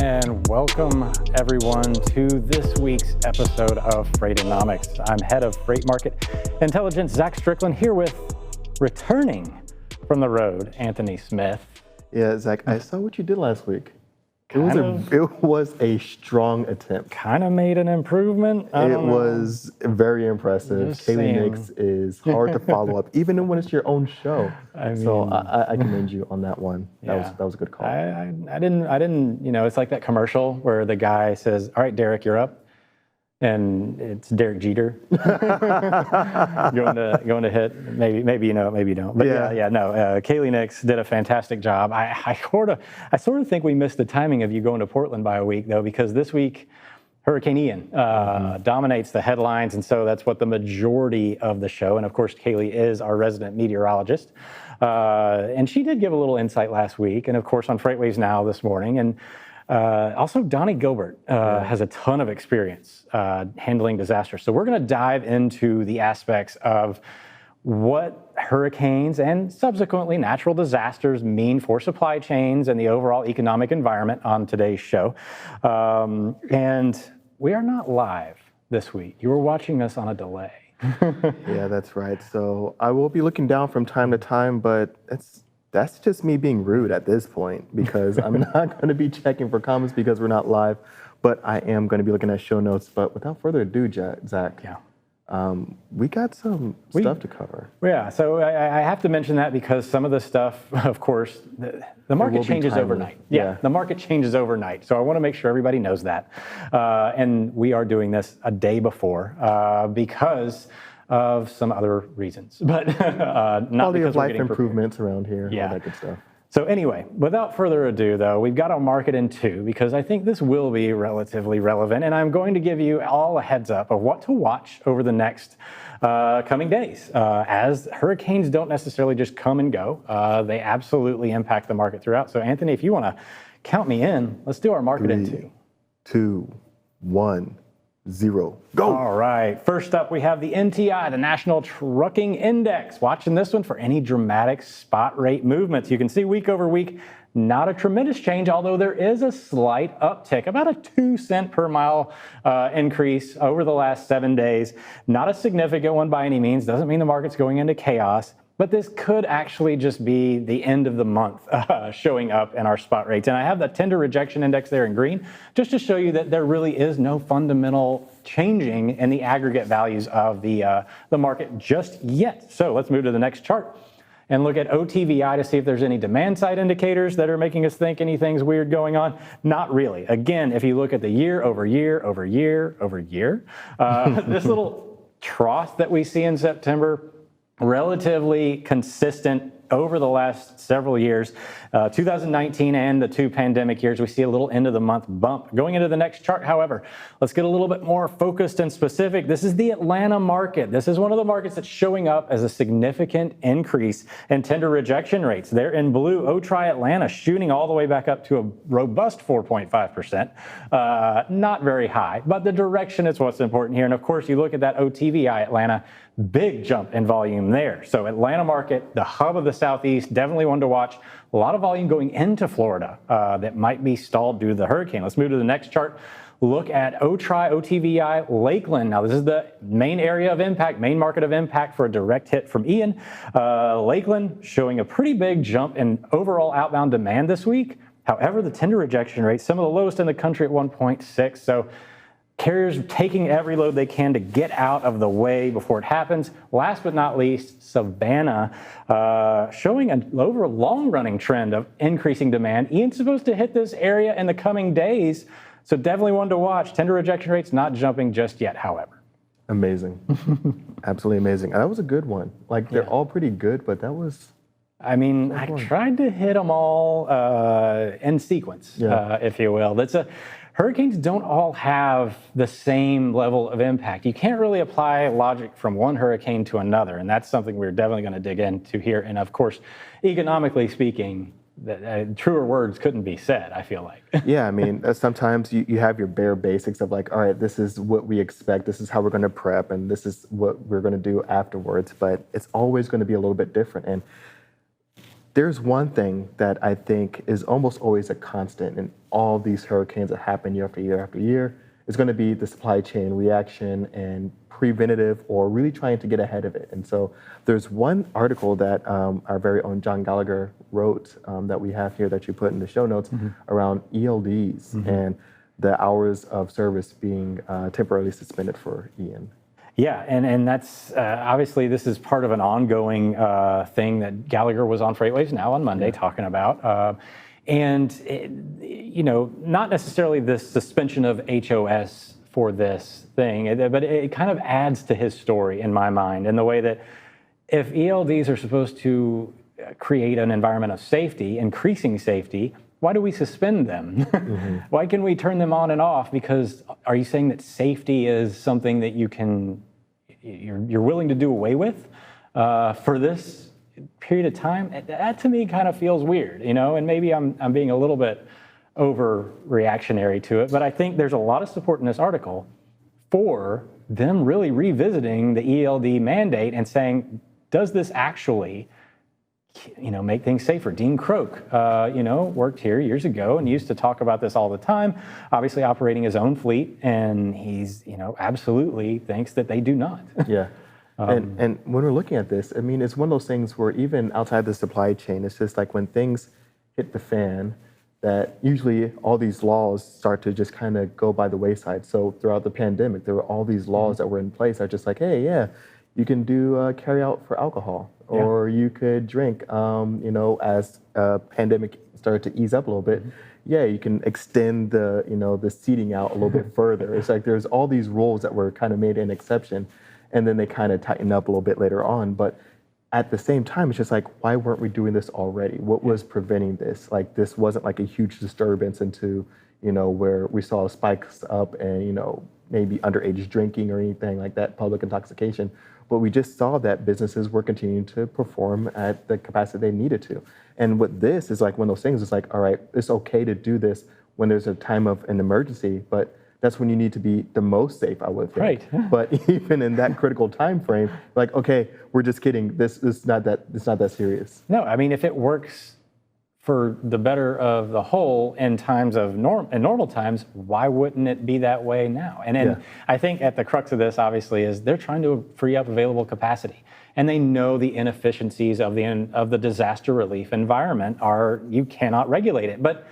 and welcome everyone to this week's episode of Freightonomics. I'm head of freight market intelligence, Zach Strickland, here with returning from the road, Anthony Smith. Yeah, Zach, I saw what you did last week. It was a strong attempt. Kind of made an improvement. It was very impressive. Kaylee Nix is hard to follow up, even when it's your own show. So I commend you on that one. That was a good call. I didn't. It's like that commercial where the guy says, "All right, Derek, you're up," and it's Derek Jeter going to hit. Maybe you know it, maybe you don't. But Kaylee Nix did a fantastic job. I sort of think we missed the timing of you going to Portland by a week though, because this week Hurricane Ian dominates the headlines, and so that's what the majority of the show. And of course, Kaylee is our resident meteorologist, and she did give a little insight last week, and of course on FreightWaves Now this morning, and. Also, Donnie Gilbert has a ton of experience handling disasters. So we're going to dive into the aspects of what hurricanes and subsequently natural disasters mean for supply chains and the overall economic environment on today's show. And we are not live this week. You were watching us on a delay. Yeah, that's right. So I will be looking down from time to time, but that's just me being rude at this point, because I'm not going to be checking for comments because we're not live, but I am going to be looking at show notes. But without further ado, Zach, we got some stuff to cover. Yeah, so I have to mention that because some of the stuff, of course, the market changes overnight. Yeah, the market changes overnight. So I want to make sure everybody knows that. And we are doing this a day before because of some other reasons, but not quality because of life improvements around here, all that good stuff. So anyway, without further ado, though, we've got our market in two because I think this will be relatively relevant, and I'm going to give you all a heads up of what to watch over the next coming days, as hurricanes don't necessarily just come and go. They absolutely impact the market throughout. So Anthony, if you want to count me in, let's do our market in 3, 2, 1. 0. Go. All right. First up, we have the NTI, the National Trucking Index. Watching this one for any dramatic spot rate movements. You can see week over week, not a tremendous change, although there is a slight uptick, about a 2 cent per mile increase over the last 7 days. Not a significant one by any means. Doesn't mean the market's going into chaos. But this could actually just be the end of the month showing up in our spot rates. And I have the tender rejection index there in green, just to show you that there really is no fundamental changing in the aggregate values of the market just yet. So let's move to the next chart and look at OTVI to see if there's any demand side indicators that are making us think anything's weird going on. Not really. Again, if you look at the year over year over year over year, this little trough that we see in September, relatively consistent over the last several years. 2019 and the 2 pandemic years, we see a little end of the month bump. Going into the next chart, however, let's get a little bit more focused and specific. This is the Atlanta market. This is one of the markets that's showing up as a significant increase in tender rejection rates. They're in blue. OTRI Atlanta shooting all the way back up to a robust 4.5%. Not very high, but the direction is what's important here. And of course, you look at that OTVI Atlanta, big jump in volume there. So Atlanta market, the hub of the Southeast, definitely one to watch. A lot of volume going into Florida that might be stalled due to the hurricane. Let's move to the next chart. Look at OTRI, OTVI, Lakeland. Now, this is the main area of impact, main market of impact for a direct hit from Ian. Lakeland showing a pretty big jump in overall outbound demand this week. However, the tender rejection rate, some of the lowest in the country at 1.6. So carriers taking every load they can to get out of the way before it happens. Last but not least, Savannah showing an over long-running trend of increasing demand. Ian's supposed to hit this area in the coming days, so definitely one to watch. Tender rejection rates not jumping just yet, however. Amazing. Absolutely amazing. That was a good one. Like, they're all pretty good, but that was... I mean, I tried to hit them all in sequence, if you will. Hurricanes don't all have the same level of impact. You can't really apply logic from one hurricane to another, and that's something we're definitely going to dig into here. And of course, economically speaking, truer words couldn't be said, I feel like. Yeah, I mean, sometimes you have your bare basics of like, all right, this is what we expect, this is how we're going to prep, and this is what we're going to do afterwards, but it's always going to be a little bit different. And There's one thing that I think is almost always a constant in all these hurricanes that happen year after year after year. Is going to be the supply chain reaction and preventative or really trying to get ahead of it. And so there's one article that our very own John Gallagher wrote that we have here that you put in the show notes around ELDs and the hours of service being temporarily suspended for Ian. Yeah, and that's obviously this is part of an ongoing thing that Gallagher was on FreightWaves Now on Monday talking about. And, not necessarily the suspension of HOS for this thing, but it kind of adds to his story in my mind in the way that if ELDs are supposed to create an environment of safety, increasing safety, why do we suspend them? Why can we turn them on and off? Because are you saying that safety is something that you're willing to do away with for this period of time? That to me kind of feels weird, and maybe I'm being a little bit overreactionary to it, but I think there's a lot of support in this article for them really revisiting the ELD mandate and saying, does this actually make things safer? Dean Croak, worked here years ago and used to talk about this all the time, obviously operating his own fleet, and he's, absolutely thinks that they do not. Yeah. And when we're looking at this, I mean, it's one of those things where even outside the supply chain, it's just like when things hit the fan, that usually all these laws start to just kind of go by the wayside. So throughout the pandemic, there were all these laws that were in place that are just like, hey, yeah, you can do carry out for alcohol, or you could drink, as pandemic started to ease up a little bit. Yeah, you can extend the seating out a little bit further. It's like there's all these rules that were kind of made an exception, and then they kind of tighten up a little bit later on. But at the same time, it's just like, why weren't we doing this already? What was preventing this? Like, this wasn't like a huge disturbance into, where we saw spikes up and, maybe underage drinking or anything like that, public intoxication. But we just saw that businesses were continuing to perform at the capacity they needed to. And with this is like one of those things, it's like, all right, it's okay to do this when there's a time of an emergency, but that's when you need to be the most safe, I would think. Right. But even in that critical time frame, like, okay, we're just kidding. This is not that serious. No, I mean, if it works for the better of the whole in times of normal times, why wouldn't it be that way now? And I think at the crux of this, obviously, is they're trying to free up available capacity, and they know the inefficiencies of the disaster relief environment are you cannot regulate it. But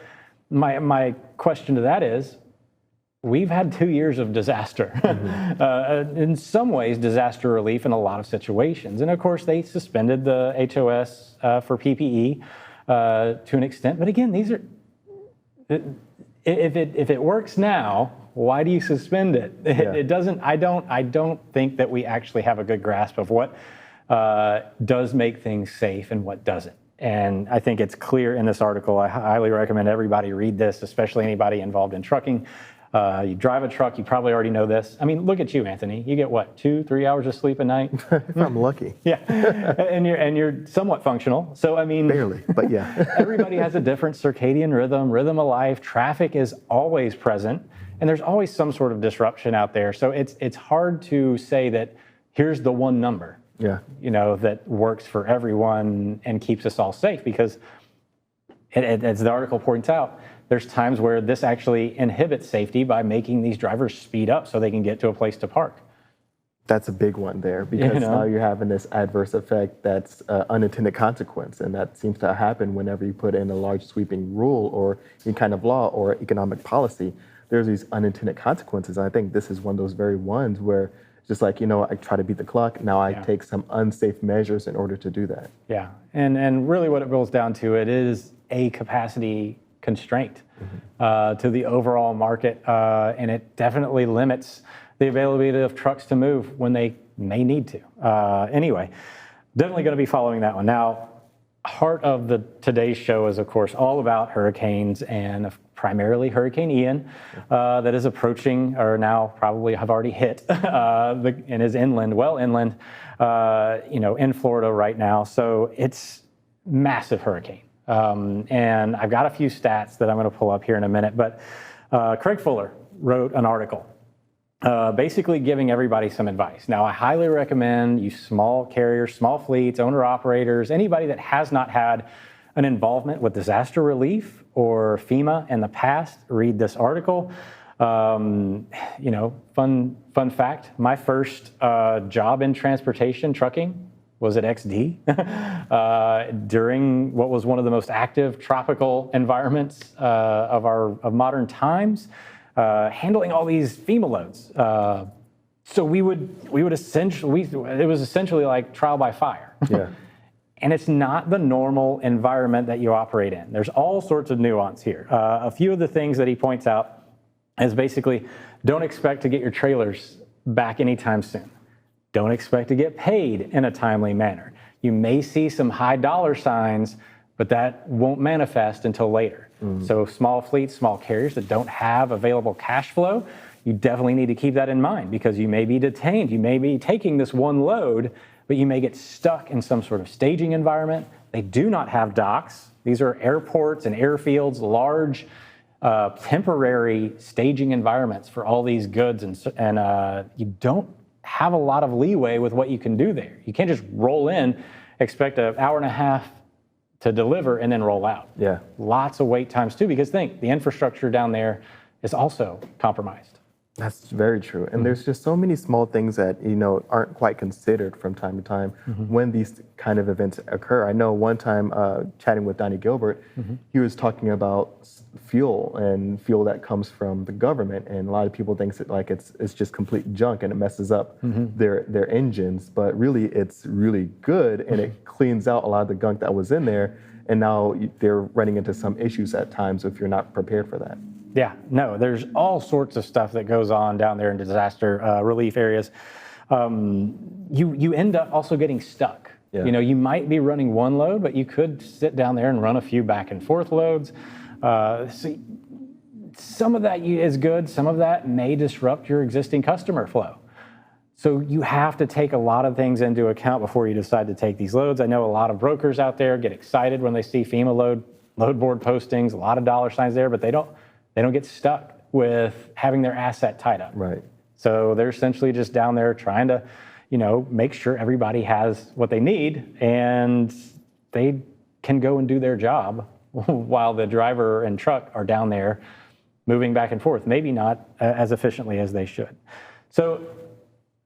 my question to that is, we've had 2 years of disaster, in some ways, disaster relief in a lot of situations. And of course, they suspended the HOS for PPE to an extent. But again, these are, if it works now, why do you suspend it? It doesn't. I don't think that we actually have a good grasp of what does make things safe and what doesn't. And I think it's clear in this article. I highly recommend everybody read this, especially anybody involved in trucking. You drive a truck, you probably already know this. I mean, look at you, Anthony. You get what, 2-3 hours of sleep a night? If I'm lucky. Yeah, and you're somewhat functional. So I mean, barely, but yeah. Everybody has a different circadian rhythm of life. Traffic is always present, and there's always some sort of disruption out there. So it's hard to say that here's the one number, that works for everyone and keeps us all safe, because as the article points out, there's times where this actually inhibits safety by making these drivers speed up so they can get to a place to park. That's a big one there, because now you're having this adverse effect that's unintended consequence, and that seems to happen whenever you put in a large sweeping rule or any kind of law or economic policy. There's these unintended consequences. And I think this is one of those very ones where it's just like, I try to beat the clock. Now I take some unsafe measures in order to do that. Yeah, and really what it boils down to, it is a capacity constraint to the overall market, and it definitely limits the availability of trucks to move when they may need to. Anyway, definitely going to be following that one. Now, heart of today's show is, of course, all about hurricanes, and primarily Hurricane Ian that is approaching, or now probably have already hit, and is inland, in Florida right now. So it's massive hurricane. And I've got a few stats that I'm going to pull up here in a minute, but Craig Fuller wrote an article basically giving everybody some advice. Now, I highly recommend you small carriers, small fleets, owner-operators, anybody that has not had an involvement with disaster relief or FEMA in the past, read this article. Fun fact, my first job in transportation, trucking, was at XD during what was one of the most active tropical environments of modern times, handling all these FEMA loads. So we would essentially, it was essentially like trial by fire. Yeah. And it's not the normal environment that you operate in. There's all sorts of nuance here. A few of the things that he points out is basically, don't expect to get your trailers back anytime soon. Don't expect to get paid in a timely manner. You may see some high dollar signs, but that won't manifest until later. So small fleets, small carriers that don't have available cash flow, you definitely need to keep that in mind, because you may be detained. You may be taking this one load, but you may get stuck in some sort of staging environment. They do not have docks. These are airports and airfields, large temporary staging environments for all these goods, and you don't have a lot of leeway with what you can do there. You can't just roll in, expect an hour and a half to deliver, and then roll out. Yeah. Lots of wait times too, because think, the infrastructure down there is also compromised. That's very true. And there's just so many small things that, aren't quite considered from time to time when these kind of events occur. I know one time chatting with Donnie Gilbert, he was talking about fuel and fuel that comes from the government. And a lot of people think that like it's just complete junk and it messes up their engines. But really, it's really good, and it cleans out a lot of the gunk that was in there. And now they're running into some issues at times if you're not prepared for that. Yeah, no, there's all sorts of stuff that goes on down there in disaster relief areas. You end up also getting stuck. Yeah. You might be running one load, but you could sit down there and run a few back and forth loads. So some of that is good. Some of that may disrupt your existing customer flow. So you have to take a lot of things into account before you decide to take these loads. I know a lot of brokers out there get excited when they see FEMA load board postings, a lot of dollar signs there, but they don't get stuck with having their asset tied up. Right. So they're essentially just down there trying to, make sure everybody has what they need and they can go and do their job while the driver and truck are down there moving back and forth, maybe not as efficiently as they should. So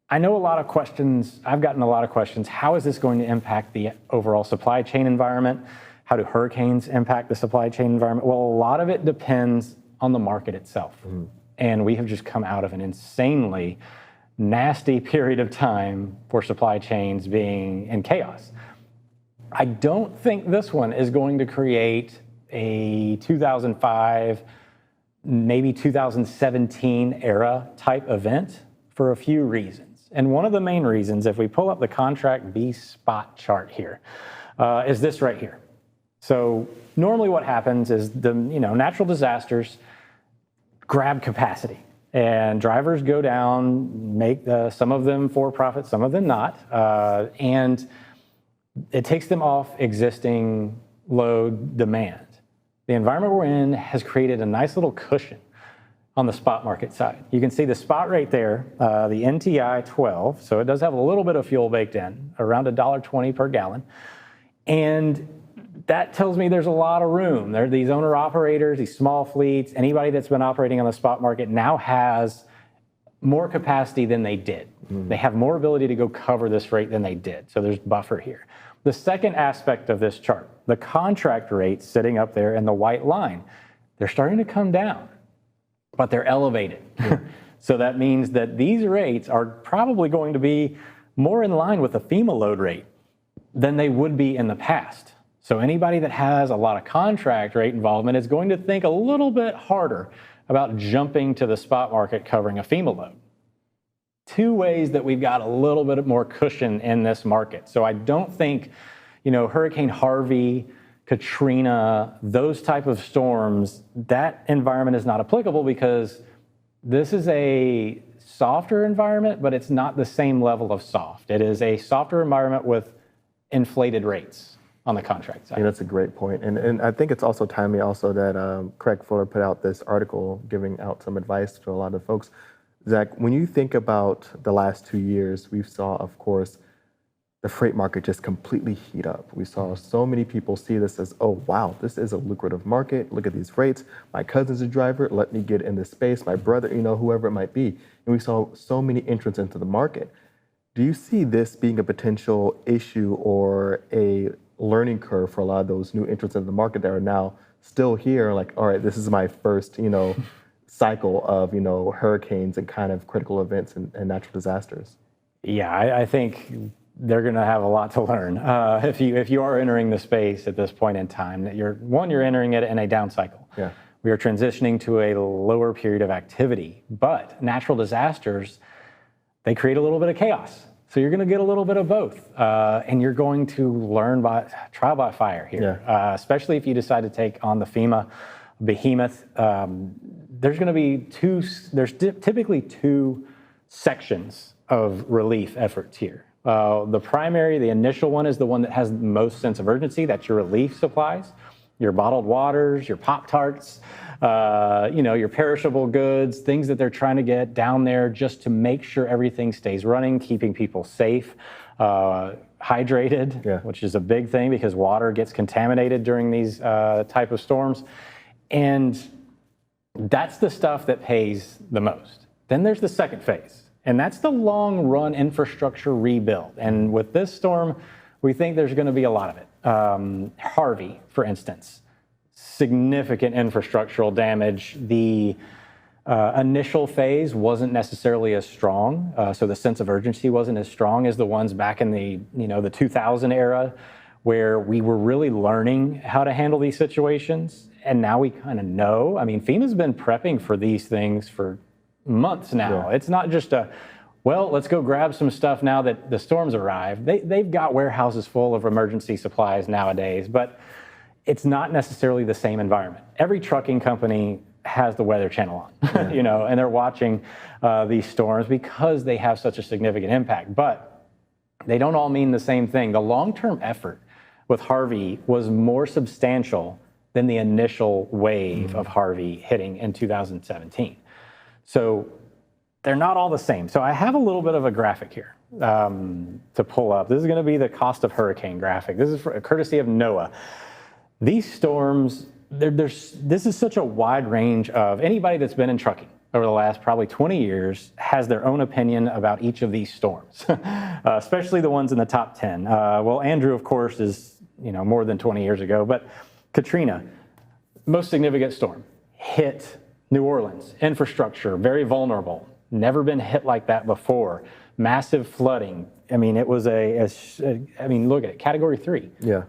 I know a lot of questions, I've gotten a lot of questions. How is this going to impact the overall supply chain environment? How do hurricanes impact the supply chain environment? Well, a lot of it depends on the market itself. And we have just come out of an insanely nasty period of time for supply chains being in chaos. I don't think this one is going to create a 2005, maybe 2017 era type event for a few reasons. And one of the main reasons, if we pull up the contract B spot chart here, is this right here. So normally what happens is the natural disasters grab capacity, and drivers go down, make some of them for profit, some of them not, and it takes them off existing load demand. The environment we're in has created a nice little cushion on the spot market side. You can see the spot rate there, the NTI 12, so it does have a little bit of fuel baked in, around $1.20 per gallon, and that tells me there's a lot of room. There are these owner-operators, these small fleets, anybody that's been operating on the spot market now has more capacity than they did. They have more ability to go cover this rate than they did. So there's buffer here. The second aspect of this chart, the contract rates sitting up there in the white line, they're starting to come down, but they're elevated. So that means that these rates are probably going to be more in line with the FEMA load rate than they would be in the past. So anybody that has a lot of contract rate involvement is going to think a little bit harder about jumping to the spot market covering a FEMA load. Two ways that we've got a little bit more cushion in this market. So I don't think, Hurricane Harvey, Katrina, those type of storms, that environment is not applicable because this is a softer environment, but it's not the same level of soft. It is a softer environment with inflated rates on the contract side. Yeah, that's a great point. And I think it's also timely also that Craig Fuller put out this article giving out some advice to a lot of folks. Zach, when you think about the last 2 years, we saw, of course, the freight market just completely heat up. We saw so many people see this as, oh, wow, this is a lucrative market. Look at these rates. My cousin's a driver. Let me get in this space. My brother, whoever it might be. And we saw so many entrants into the market. Do you see this being a potential issue or a learning curve for a lot of those new entrants into the market that are now still here? Like, all right, this is my first, cycle of, hurricanes and kind of critical events and natural disasters. Yeah, I think they're going to have a lot to learn if you are entering the space at this point in time. That you're entering it in a down cycle. Yeah. We are transitioning to a lower period of activity, but natural disasters, they create a little bit of chaos. So you're going to get a little bit of both, and you're going to learn by trial by fire here, especially if you decide to take on the FEMA behemoth. There's going to be typically two sections of relief efforts here. The initial one is the one that has the most sense of urgency. That's your relief supplies, your bottled waters, your Pop-Tarts, your perishable goods, things that they're trying to get down there just to make sure everything stays running, keeping people safe, hydrated, which is a big thing because water gets contaminated during these type of storms. And that's the stuff that pays the most. Then there's the second phase, and that's the long run infrastructure rebuild. And with this storm, we think there's going to be a lot of it. Harvey, for instance, significant infrastructural damage. The initial phase wasn't necessarily as strong, so the sense of urgency wasn't as strong as the ones back in the 2000 era, where we were really learning how to handle these situations. And now we kind of know. I mean, FEMA's been prepping for these things for months now. It's not just let's go grab some stuff now that the storms arrived. They've got warehouses full of emergency supplies nowadays, but it's not necessarily the same environment. Every trucking company has the Weather Channel on, and they're watching these storms because they have such a significant impact. But they don't all mean the same thing. The long-term effort with Harvey was more substantial than the initial wave of Harvey hitting in 2017. So they're not all the same. So I have a little bit of a graphic here to pull up. This is going to be the cost of hurricane graphic. This is courtesy of NOAA. These storms, this is such a wide range of anybody that's been in trucking over the last probably 20 years has their own opinion about each of these storms, especially the ones in the top 10. Well, Andrew, of course, is more than 20 years ago, but Katrina, most significant storm, hit New Orleans, infrastructure, very vulnerable, never been hit like that before, massive flooding. I mean, it was look at it, Category 3. Yeah.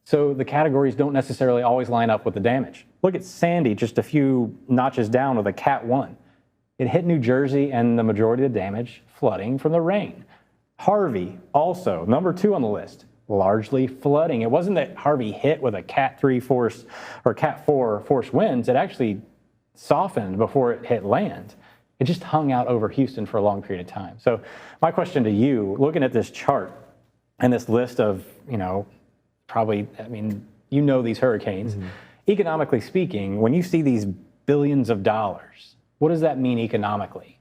So the categories don't necessarily always line up with the damage. Look at Sandy, just a few notches down with a Cat 1. It hit New Jersey and the majority of the damage, flooding from the rain. Harvey, also, number 2 on the list, largely flooding. It wasn't that Harvey hit with a Cat 3 force or Cat 4 force winds. It actually softened before it hit land. It just hung out over Houston for a long period of time. So my question to you, looking at this chart and this list of, these hurricanes, economically speaking, when you see these billions of dollars, what does that mean economically?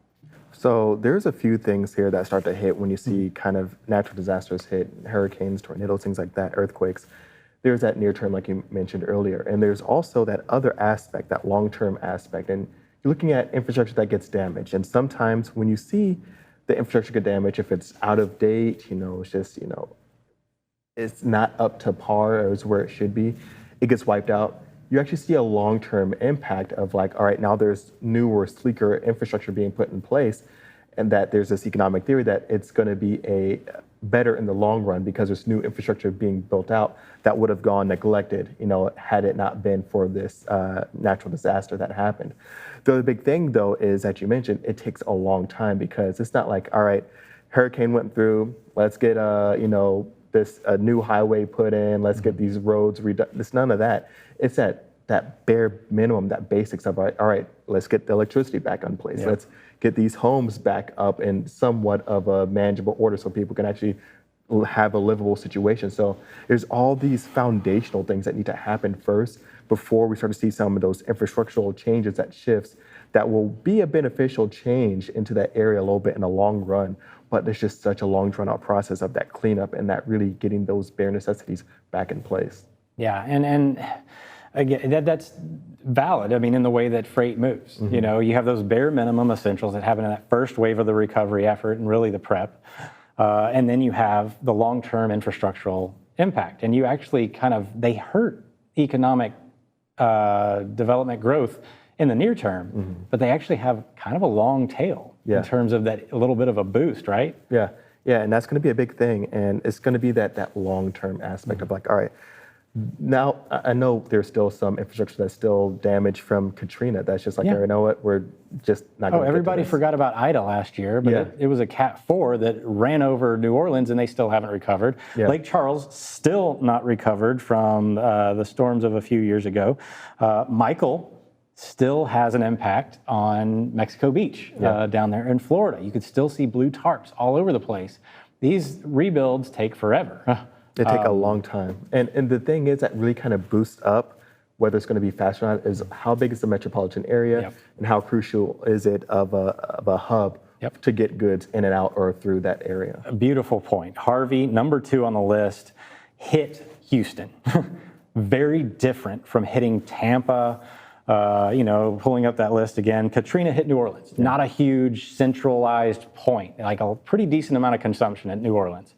So there's a few things here that start to hit when you see kind of natural disasters hit, hurricanes, tornadoes, things like that, earthquakes. There's that near term, like you mentioned earlier. And there's also that other aspect, that long-term aspect. And you're looking at infrastructure that gets damaged. And sometimes when you see the infrastructure get damaged, if it's out of date, it's just, it's not up to par as where it should be, it gets wiped out. You actually see a long-term impact of like, all right, now there's newer, sleeker infrastructure being put in place, and that there's this economic theory that it's going to be better in the long run because there's new infrastructure being built out that would have gone neglected, had it not been for this natural disaster that happened. The other big thing, though, is that you mentioned it takes a long time because it's not like, all right, hurricane went through, let's get a new highway put in, let's get these roads redone. It's none of that. It's that bare minimum, that basics of, all right, let's get the electricity back in place. Yeah. Let's get these homes back up in somewhat of a manageable order so people can actually have a livable situation. So there's all these foundational things that need to happen first before we start to see some of those infrastructural changes, that shifts that will be a beneficial change into that area a little bit in the long run. but there's just such a long drawn out process of that cleanup and that really getting those bare necessities back in place. Yeah, and again, that's valid. I mean, in the way that freight moves, you know, you have those bare minimum essentials that happen in that first wave of the recovery effort and really the prep. And then you have the long-term infrastructural impact. And you actually they hurt economic development growth in the near term, but they actually have kind of a long tail in terms of that a little bit of a boost, right? Yeah, and that's going to be a big thing. And it's going to be that long-term aspect of like, all right, now, I know there's still some infrastructure that's still damaged from Katrina. That's just like, you know what, we're just not going to everybody forgot about Ida last year, but it was a Cat 4 that ran over New Orleans and they still haven't recovered. Lake Charles still not recovered from the storms of a few years ago. Michael still has an impact on Mexico Beach down there in Florida. You could still see blue tarps all over the place. These rebuilds take forever. They take a long time. And the thing is that really kind of boosts up whether it's going to be fast or not is how big is the metropolitan area and how crucial is it of a hub to get goods in and out or through that area. A beautiful point. Harvey, number 2 on the list, hit Houston. Very different from hitting Tampa. Pulling up that list again, Katrina hit New Orleans. Not a huge centralized point, like a pretty decent amount of consumption at New Orleans.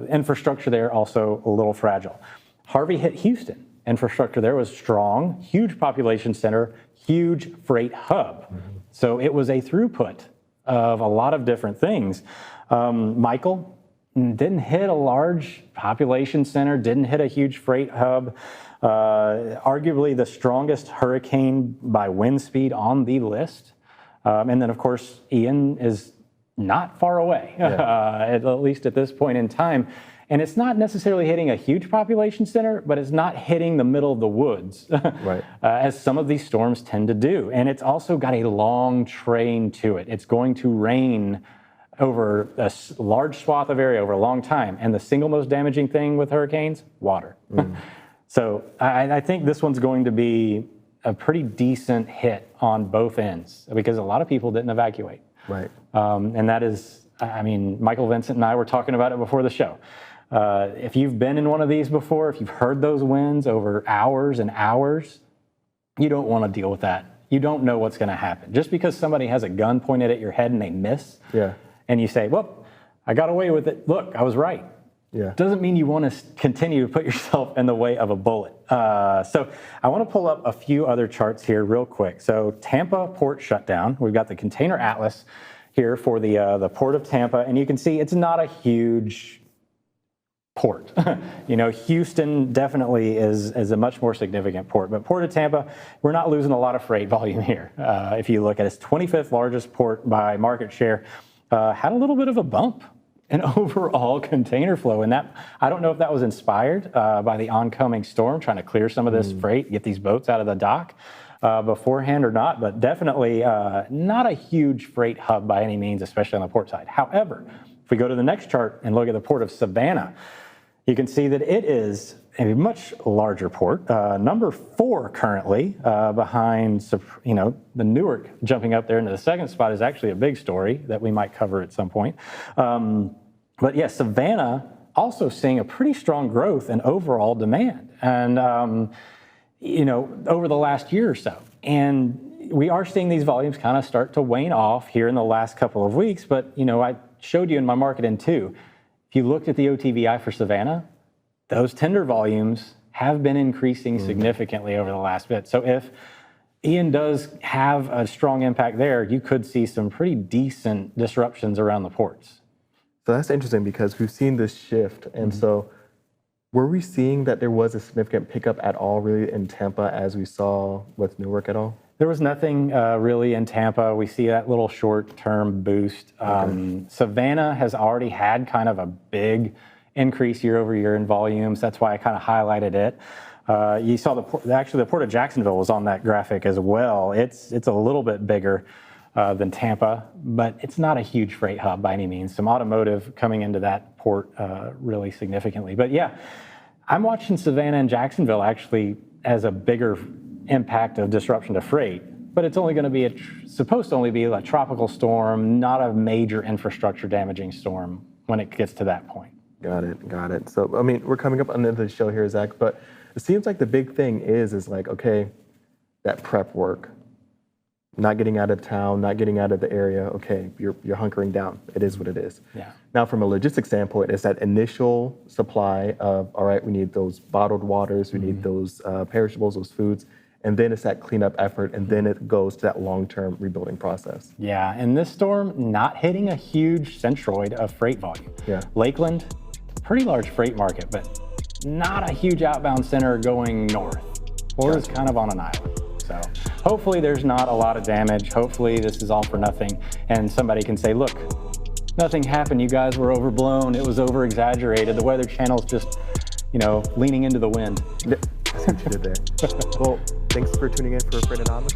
Infrastructure there also a little fragile. Harvey hit Houston. Infrastructure there was strong, huge population center, huge freight hub. So it was a throughput of a lot of different things. Michael didn't hit a large population center, didn't hit a huge freight hub. Arguably the strongest hurricane by wind speed on the list. And then, of course, Ian is not far away, at least at this point in time. And it's not necessarily hitting a huge population center, but it's not hitting the middle of the woods, as some of these storms tend to do. And it's also got a long train to it. It's going to rain over a large swath of area over a long time. And the single most damaging thing with hurricanes, water. So I think this one's going to be a pretty decent hit on both ends because a lot of people didn't evacuate. And that is, Michael Vincent and I were talking about it before the show. If you've been in one of these before, if you've heard those winds over hours and hours, you don't want to deal with that. You don't know what's going to happen. Just because somebody has a gun pointed at your head and they miss, and you say, well, I got away with it. Look, I was right. Doesn't mean you want to continue to put yourself in the way of a bullet. So I want to pull up a few other charts here real quick. So Tampa port shutdown. We've got the container atlas here for the port of Tampa, and you can see it's not a huge port. Houston definitely is a much more significant port, but Port of Tampa, we're not losing a lot of freight volume here. If you look at its 25th largest port by market share, had a little bit of a bump in overall container flow. And that, I don't know if that was inspired by the oncoming storm, trying to clear some of this freight, get these boats out of the dock beforehand or not, but definitely not a huge freight hub by any means, especially on the port side. However, if we go to the next chart and look at the port of Savannah, you can see that it is a much larger port, number 4 currently, behind, the Newark jumping up there into the second spot is actually a big story that we might cover at some point. But yes, Savannah also seeing a pretty strong growth in overall demand, and over the last year or so. And we are seeing these volumes kind of start to wane off here in the last couple of weeks. But I showed you in my market in 2. If you looked at the OTVI for Savannah, those tender volumes have been increasing significantly over the last bit. So if Ian does have a strong impact there, you could see some pretty decent disruptions around the ports. So that's interesting because we've seen this shift. And so were we seeing that there was a significant pickup at all really in Tampa as we saw with Newark at all? There was nothing really in Tampa. We see that little short-term boost. Savannah has already had kind of a big increase year over year in volumes. That's why I kind of highlighted it. You saw the port of Jacksonville was on that graphic as well. It's a little bit bigger than Tampa, but it's not a huge freight hub by any means. Some automotive coming into that port really significantly. But yeah, I'm watching Savannah and Jacksonville actually as a bigger impact of disruption to freight but it's only going to be supposed to only be a tropical storm, not a major infrastructure damaging storm when it gets to that point. Got it. So, I mean, we're coming up on the end of the show here, Zach, but it seems like the big thing is like, okay, that prep work, not getting out of town, not getting out of the area. Okay, you're hunkering down. It is what it is. Yeah. Now, from a logistics standpoint, it's that initial supply of, all right, we need those bottled waters, we need those perishables, those foods, and then it's that cleanup effort, and then it goes to that long-term rebuilding process. Yeah, and this storm not hitting a huge centroid of freight volume. Yeah. Lakeland, pretty large freight market, but not a huge outbound center going north. Florida's kind of on an island. So hopefully there's not a lot of damage. Hopefully this is all for nothing. And somebody can say, look, nothing happened. You guys were overblown. It was over exaggerated. The Weather Channel's just, leaning into the wind. I see what you did there. Well, thanks for tuning in for Afraid Anonymous.